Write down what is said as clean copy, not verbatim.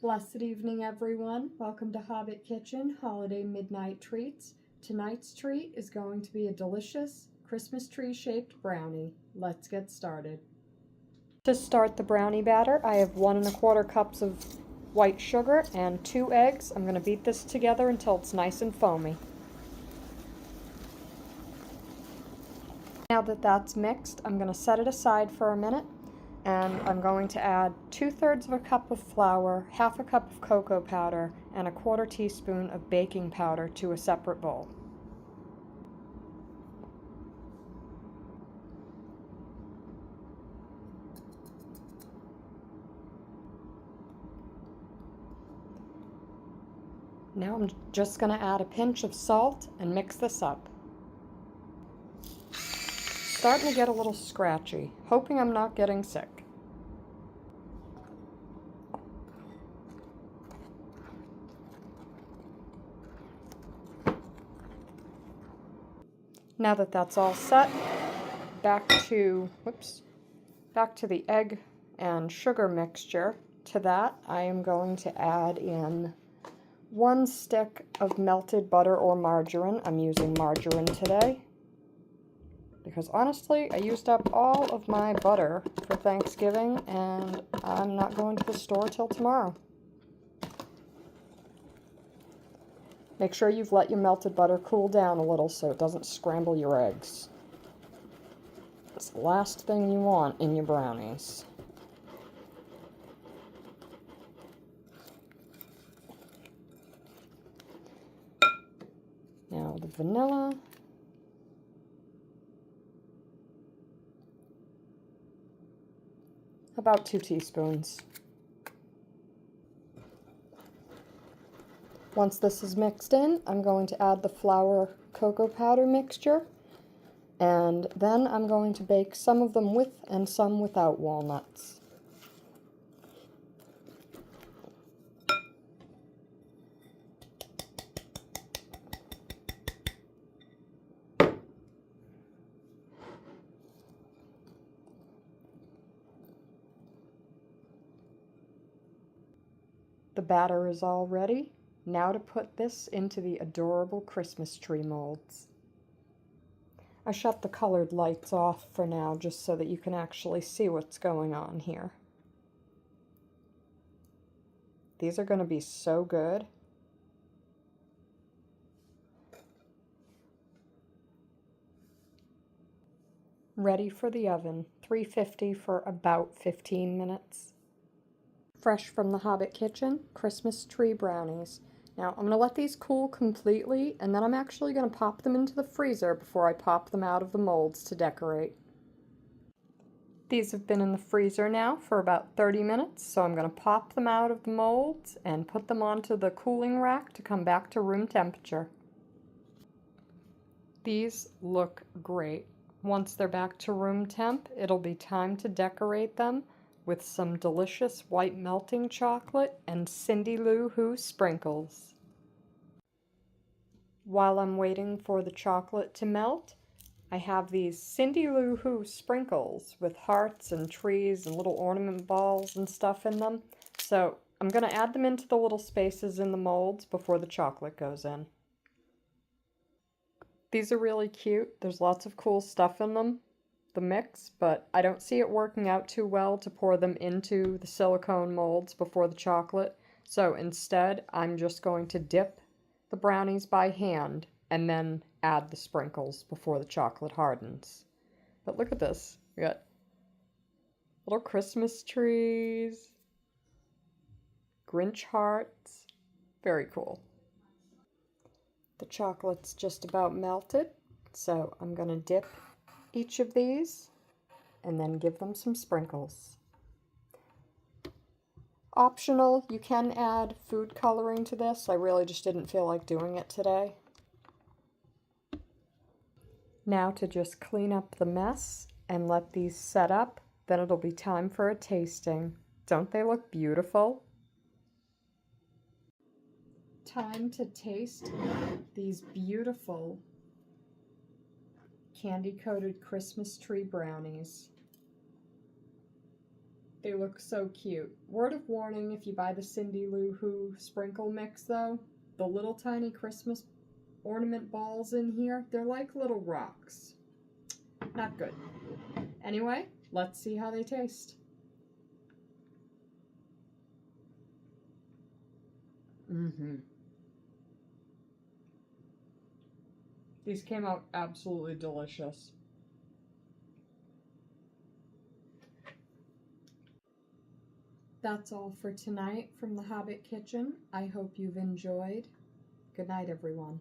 Blessed evening, everyone. Welcome to Hobbit Kitchen Holiday Midnight Treats. Tonight's treat is going to be a delicious Christmas tree-shaped brownie. Let's get started. To start the brownie batter, I have 1 1/4 cups of white sugar and 2 eggs. I'm going to beat this together until it's nice and foamy. Now that that's mixed, I'm going to set it aside for a minute. And I'm going to add 2/3 of a cup of flour, 1/2 cup of cocoa powder, and 1/4 teaspoon of baking powder to a separate bowl. Now I'm just going to add a pinch of salt and mix this up. Starting to get a little scratchy, hoping I'm not getting sick. Now that that's all set, back to the egg and sugar mixture. To that, I am going to add in 1 stick of melted butter or margarine. I'm using margarine today because honestly, I used up all of my butter for Thanksgiving and I'm not going to the store till tomorrow. Make sure you've let your melted butter cool down a little so it doesn't scramble your eggs. It's the last thing you want in your brownies. Now the vanilla. About 2 teaspoons. Once this is mixed in, I'm going to add the flour cocoa powder mixture, and then I'm going to bake some of them with and some without walnuts. The batter is all ready. Now to put this into the adorable Christmas tree molds. I shut the colored lights off for now just so that you can actually see what's going on here. These are going to be so good. Ready for the oven, 350 for about 15 minutes. Fresh from the Hobbit Kitchen, Christmas tree brownies. Now, I'm going to let these cool completely, and then I'm actually going to pop them into the freezer before I pop them out of the molds to decorate. These have been in the freezer now for about 30 minutes, so I'm going to pop them out of the molds and put them onto the cooling rack to come back to room temperature. These look great. Once they're back to room temp, it'll be time to decorate them with some delicious white melting chocolate and Cindy Lou Who sprinkles. While I'm waiting for the chocolate to melt, I have these Cindy Lou Who sprinkles with hearts and trees and little ornament balls and stuff in them. So I'm going to add them into the little spaces in the molds before the chocolate goes in. These are really cute. There's lots of cool stuff in them, the mix, but I don't see it working out too well to pour them into the silicone molds before the chocolate. So instead, I'm just going to dip the brownies by hand and then add the sprinkles before the chocolate hardens. But look at this. We got little Christmas trees, Grinch hearts. Very cool. The chocolate's just about melted, so I'm going to dip each of these and then give them some sprinkles. Optional, you can add food coloring to this. I really just didn't feel like doing it today. Now to just clean up the mess and let these set up, then it'll be time for a tasting. Don't they look beautiful? Time to taste these beautiful candy-coated Christmas tree brownies. They look so cute. Word of warning, if you buy the Cindy Lou Who sprinkle mix though, the little tiny Christmas ornament balls in here, they're like little rocks. Not good. Anyway, let's see how they taste. These came out absolutely delicious. That's all for tonight from the Hobbit Kitchen. I hope you've enjoyed. Good night, everyone.